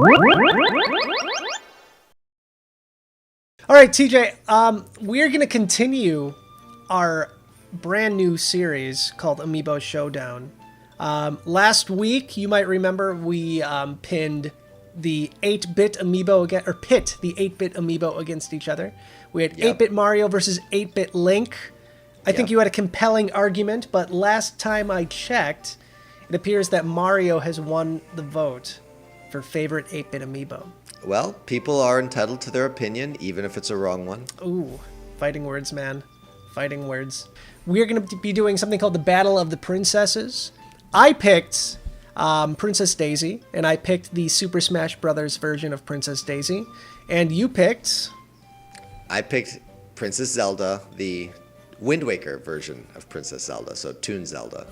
All right, TJ, we're going to continue our brand new series called Amiibo Showdown. Last week, you might remember, we pinned the 8-bit Amiibo, or pit the 8-bit Amiibo against each other. We had 8-bit Mario versus 8-bit Link. I think you had a compelling argument, but last time I checked, it appears that Mario has won the vote for favorite 8-bit Amiibo. Well, people are entitled to their opinion, even if it's a wrong one. Ooh, fighting words, man. Fighting words. We're going to be doing something called the Battle of the Princesses. I picked Princess Daisy, and I picked the Super Smash Bros. Version of Princess Daisy. And you picked... I picked Princess Zelda, the Wind Waker version of Princess Zelda, so Toon Zelda.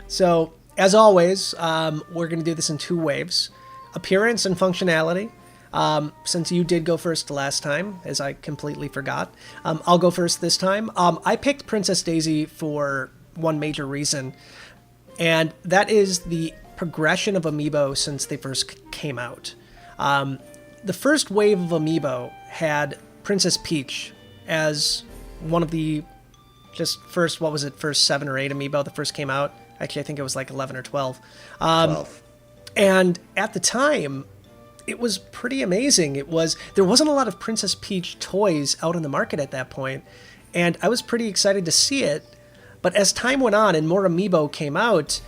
So, as always, we're going to do this in 2 waves. Appearance and functionality. Since you did go first last time, as I completely forgot, I'll go first this time. I picked Princess Daisy for one major reason, and that is the progression of Amiibo since they first came out. The first wave of Amiibo had Princess Peach as one of the first 7 or 8 Amiibo that first came out. Actually, I think it was like 11 or 12. 12. And at the time, it was pretty amazing. There wasn't a lot of Princess Peach toys out in the market at that point, and I was pretty excited to see it. But as time went on and more Amiibo came out,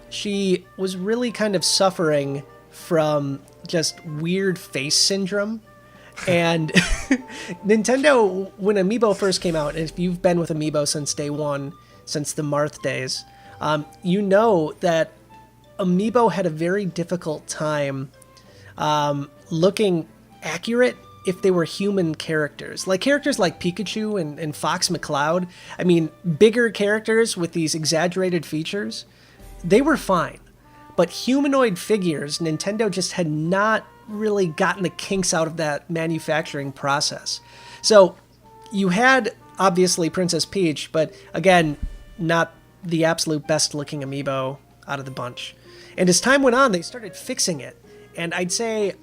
she was really kind of suffering from just weird face syndrome. And Nintendo, when Amiibo first came out, and if you've been with Amiibo since day one, since the Marth days, you know that Amiibo had a very difficult time looking accurate if they were human characters. Like characters like Pikachu and Fox McCloud, I mean, bigger characters with these exaggerated features, they were fine. But humanoid figures, Nintendo just had not really gotten the kinks out of that manufacturing process. So you had, obviously, Princess Peach, but again, not the absolute best looking Amiibo out of the bunch. And as time went on, they started fixing it. And I'd say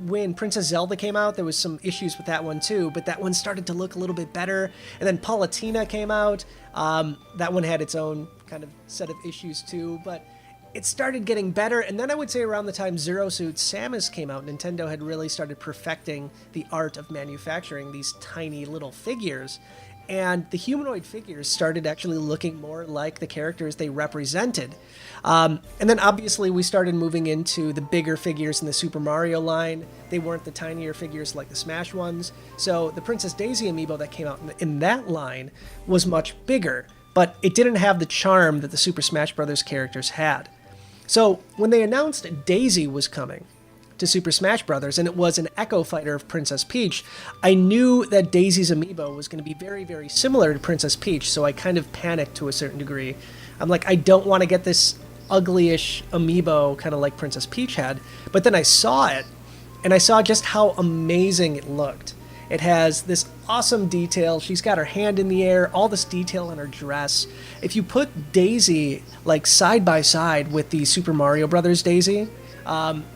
when Princess Zelda came out, there was some issues with that one too, but that one started to look a little bit better. And then Palutena came out. That one had its own kind of set of issues too, but it started getting better. And then I would say around the time Zero Suit Samus came out, Nintendo had really started perfecting the art of manufacturing these tiny little figures. And the humanoid figures started actually looking more like the characters they represented. And then obviously we started moving into the bigger figures in the Super Mario line. They weren't the tinier figures like the Smash ones. So the Princess Daisy Amiibo that came out in that line was much bigger, but it didn't have the charm that the Super Smash Bros. Characters had. So when they announced Daisy was coming to Super Smash Bros., and it was an Echo Fighter of Princess Peach, I knew that Daisy's Amiibo was going to be very, very similar to Princess Peach, so I kind of panicked to a certain degree. I'm like, I don't want to get this ugly-ish Amiibo kind of like Princess Peach had. But then I saw it, and I saw just how amazing it looked. It has this awesome detail. She's got her hand in the air, all this detail on her dress. If you put Daisy like side by side with the Super Mario Brothers Daisy,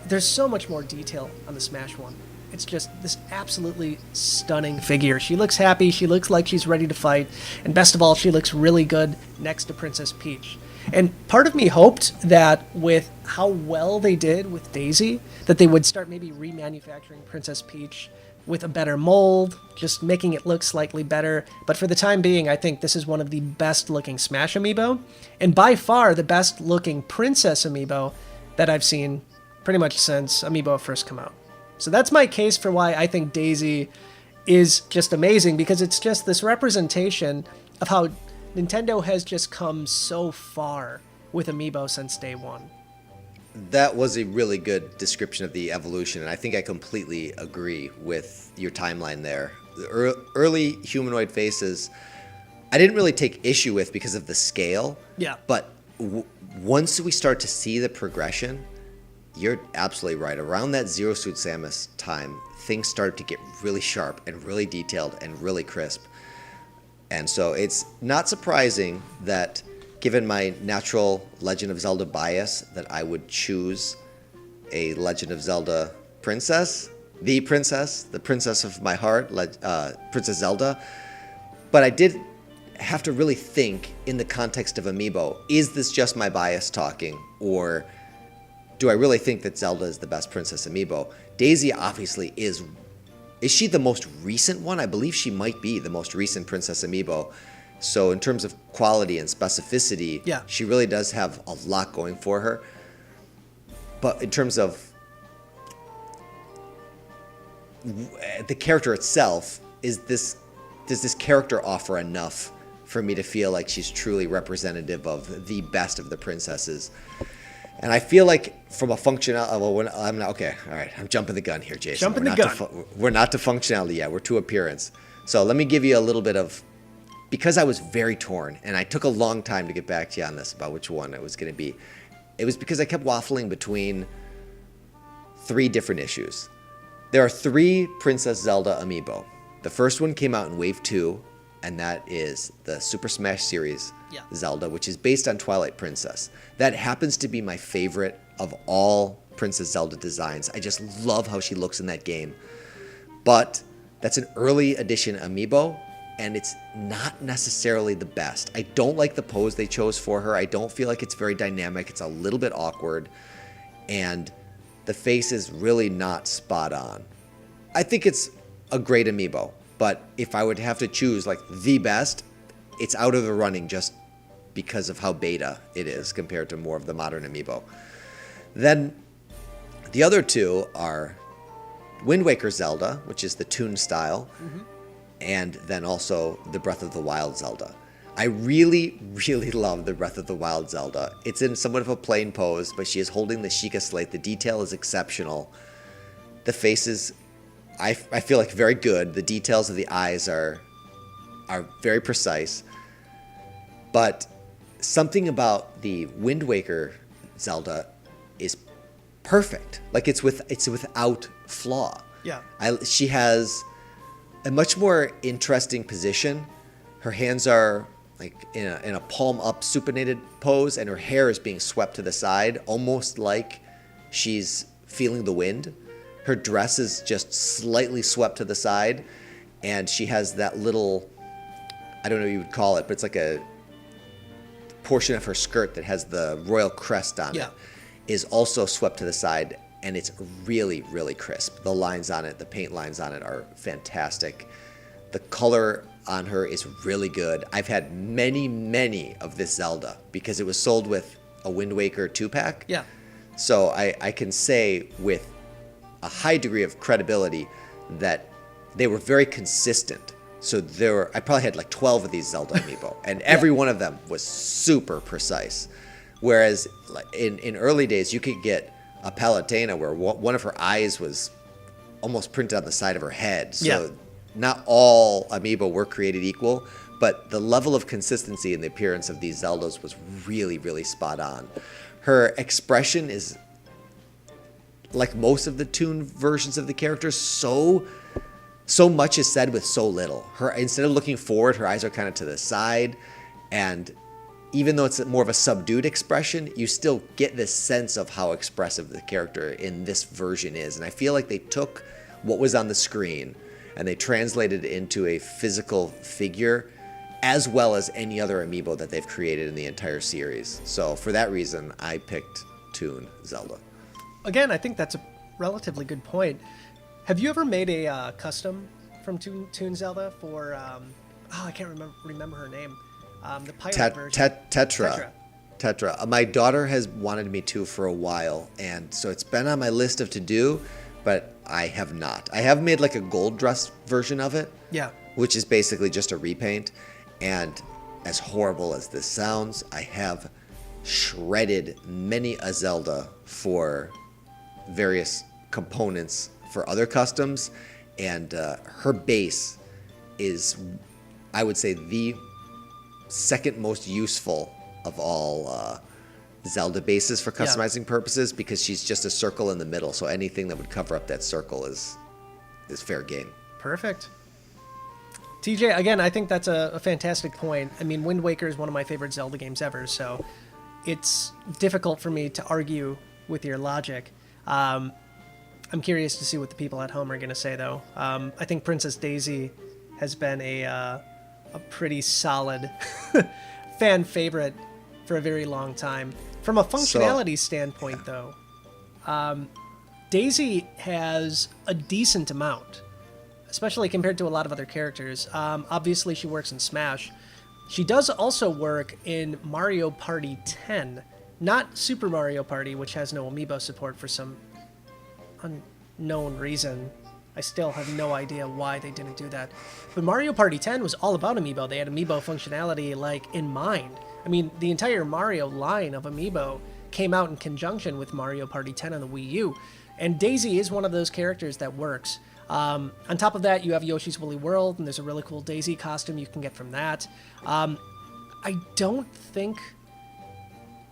there's so much more detail on the Smash one. It's just this absolutely stunning figure. She looks happy, she looks like she's ready to fight, and best of all, she looks really good next to Princess Peach. And part of me hoped that with how well they did with Daisy, that they would start maybe remanufacturing Princess Peach with a better mold, just making it look slightly better. But for the time being, I think this is one of the best looking Smash Amiibo, and by far the best looking Princess Amiibo that I've seen pretty much since Amiibo first come out. So that's my case for why I think Daisy is just amazing, because it's just this representation of how Nintendo has just come so far with Amiibo since day one. That was a really good description of the evolution, and I think I completely agree with your timeline there. The early humanoid faces, I didn't really take issue with because of the scale. Yeah. But once we start to see the progression, you're absolutely right. Around that Zero Suit Samus time, things started to get really sharp and really detailed and really crisp. And so it's not surprising that, given my natural Legend of Zelda bias, that I would choose a Legend of Zelda princess, the princess of my heart, Princess Zelda. But I did have to really think in the context of Amiibo, is this just my bias talking, or do I really think that Zelda is the best Princess Amiibo? Daisy obviously is. Is she the most recent one? I believe she might be the most recent Princess Amiibo. So in terms of quality and specificity, yeah, she really does have a lot going for her. But in terms of the character itself, does this character offer enough for me to feel like she's truly representative of the best of the princesses? And I feel like from a functional, I'm not okay. All right, I'm jumping the gun here, Jason. Jumping the gun. We're not to functionality yet. We're to appearance. So let me give you a little bit of, because I was very torn, and I took a long time to get back to you on this about which one it was going to be. It was because I kept waffling between 3 different issues. There are 3 Princess Zelda Amiibo. The first one came out in Wave 2, and that is the Super Smash Series Zelda, which is based on Twilight Princess. That happens to be my favorite of all Princess Zelda designs. I just love how she looks in that game. But that's an early edition Amiibo, and it's not necessarily the best. I don't like the pose they chose for her. I don't feel like it's very dynamic. It's a little bit awkward, and the face is really not spot on. I think it's a great Amiibo, but if I would have to choose like the best, it's out of the running just because of how beta it is compared to more of the modern Amiibo. Then the other 2 are Wind Waker Zelda, which is the Toon style, and then also the Breath of the Wild Zelda. I really, really love the Breath of the Wild Zelda. It's in somewhat of a plain pose, but she is holding the Sheikah Slate. The detail is exceptional. The face is, I feel like, very good. The details of the eyes are very precise. But something about the Wind Waker Zelda is perfect. Like it's without flaw. Yeah. She has a much more interesting position. Her hands are like in a palm up supinated pose, and her hair is being swept to the side, almost like she's feeling the wind. Her dress is just slightly swept to the side, and she has that little, I don't know what you would call it, but it's like a portion of her skirt that has the royal crest on it, is also swept to the side, and it's really, really crisp. The lines on it, the paint lines on it are fantastic. The color on her is really good. I've had many of this Zelda because it was sold with a Wind Waker 2-pack. Yeah. So I can say with a high degree of credibility that they were very consistent. So I probably had like 12 of these Zelda Amiibo, and every one of them was super precise. Whereas in early days, you could get a Palutena where one of her eyes was almost printed on the side of her head. So not all Amiibo were created equal, but the level of consistency in the appearance of these Zeldas was really, really spot on. Her expression is, like most of the Toon versions of the characters, so much is said with so little. Instead of looking forward, her eyes are kind of to the side, and even though it's more of a subdued expression, you still get this sense of how expressive the character in this version is. And I feel like they took what was on the screen and they translated it into a physical figure, as well as any other Amiibo that they've created in the entire series. So for that reason, I picked Toon Zelda. Again, I think that's a relatively good point. Have you ever made a custom from Toon Zelda for, I can't remember her name. The pirate version. Tetra. My daughter has wanted me to for a while, and so it's been on my list of to do, but I have not. I have made like a gold dress version of it, which is basically just a repaint. And as horrible as this sounds, I have shredded many a Zelda for various components for other customs, and her base is, I would say, the second most useful of all Zelda bases for customizing purposes, because she's just a circle in the middle, so anything that would cover up that circle is fair game. Perfect. TJ, again, I think that's a fantastic point. I mean, Wind Waker is one of my favorite Zelda games ever, so it's difficult for me to argue with your logic. I'm curious to see what the people at home are going to say, though. I think Princess Daisy has been a pretty solid fan favorite for a very long time. From a functionality standpoint, though, Daisy has a decent amount, especially compared to a lot of other characters. Obviously, she works in Smash. She does also work in Mario Party 10, not Super Mario Party, which has no Amiibo support for some unknown reason. I still have no idea why they didn't do that. But Mario Party 10 was all about Amiibo. They had Amiibo functionality in mind. I mean, the entire Mario line of Amiibo came out in conjunction with Mario Party 10 on the Wii U. And Daisy is one of those characters that works. On top of that, you have Yoshi's Woolly World, and there's a really cool Daisy costume you can get from that. I don't think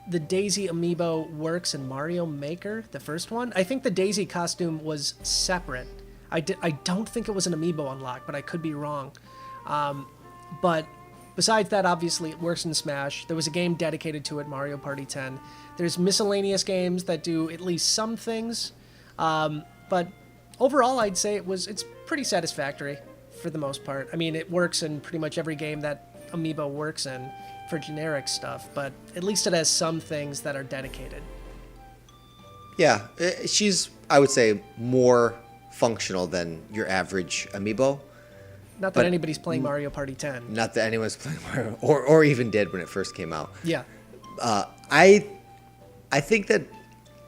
the Daisy Amiibo works in Mario Maker, the first one. I think the Daisy costume was separate. I don't think it was an Amiibo unlock, but I could be wrong. But besides that, obviously, it works in Smash. There was a game dedicated to it, Mario Party 10. There's miscellaneous games that do at least some things. But overall, I'd say it's pretty satisfactory for the most part. I mean, it works in pretty much every game that Amiibo works in for generic stuff, but at least it has some things that are dedicated. Yeah, she's, I would say, more functional than your average Amiibo. Not that anybody's playing Mario Party 10. Not that anyone's playing Mario, or even did when it first came out. Yeah. I think that,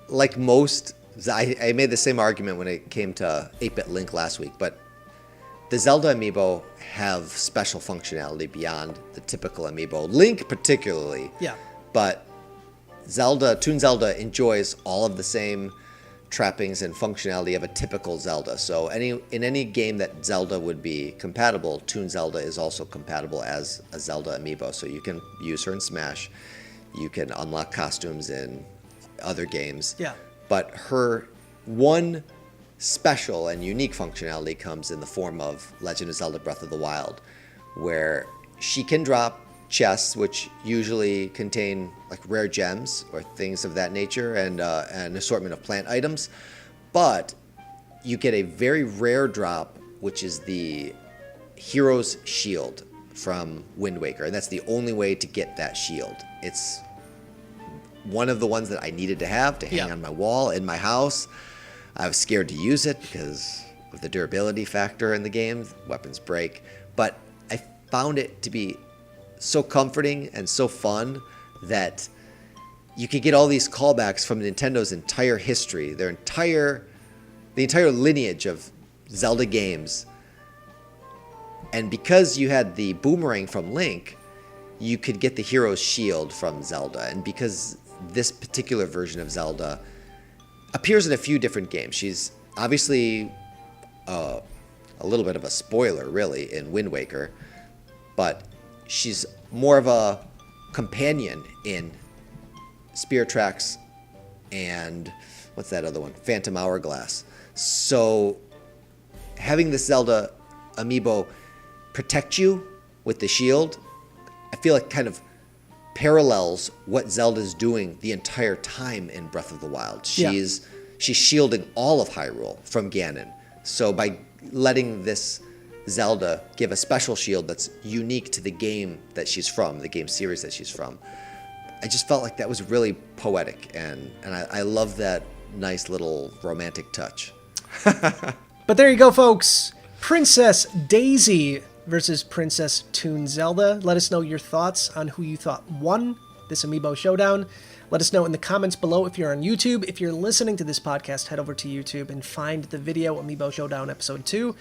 like most, I made the same argument when it came to 8-Bit Link last week, but the Zelda Amiibo have special functionality beyond the typical Amiibo. Link particularly. Yeah. But Toon Zelda enjoys all of the same trappings and functionality of a typical Zelda. So in any game that Zelda would be compatible, Toon Zelda is also compatible as a Zelda Amiibo. So you can use her in Smash. You can unlock costumes in other games. Yeah. But her one special and unique functionality comes in the form of Legend of Zelda Breath of the Wild, where she can drop chests, which usually contain like rare gems or things of that nature, and an assortment of plant items. But you get a very rare drop, which is the hero's shield from Wind Waker, and that's the only way to get that shield. It's one of the ones that I needed to have to hang on my wall in my house. I was scared to use it because of the durability factor in the game. Weapons break. But I found it to be so comforting and so fun that you could get all these callbacks from Nintendo's entire history, the entire lineage of Zelda games. And because you had the boomerang from Link, you could get the hero's shield from Zelda. And because this particular version of Zelda appears in a few different games. She's obviously a little bit of a spoiler, really, in Wind Waker, but she's more of a companion in Spirit Tracks and what's that other one? Phantom Hourglass. So having this Zelda Amiibo protect you with the shield, I feel like kind of parallels what Zelda's doing the entire time in Breath of the Wild. She's shielding all of Hyrule from Ganon. So by letting this Zelda give a special shield that's unique to the game that she's from, the game series that she's from, I just felt like that was really poetic, and I love that nice little romantic touch. But there you go, folks. Princess Daisy versus Princess Toon Zelda. Let us know your thoughts on who you thought won this Amiibo Showdown. Let us know in the comments below if you're on YouTube. If you're listening to this podcast, head over to YouTube and find the video Amiibo Showdown Episode 2.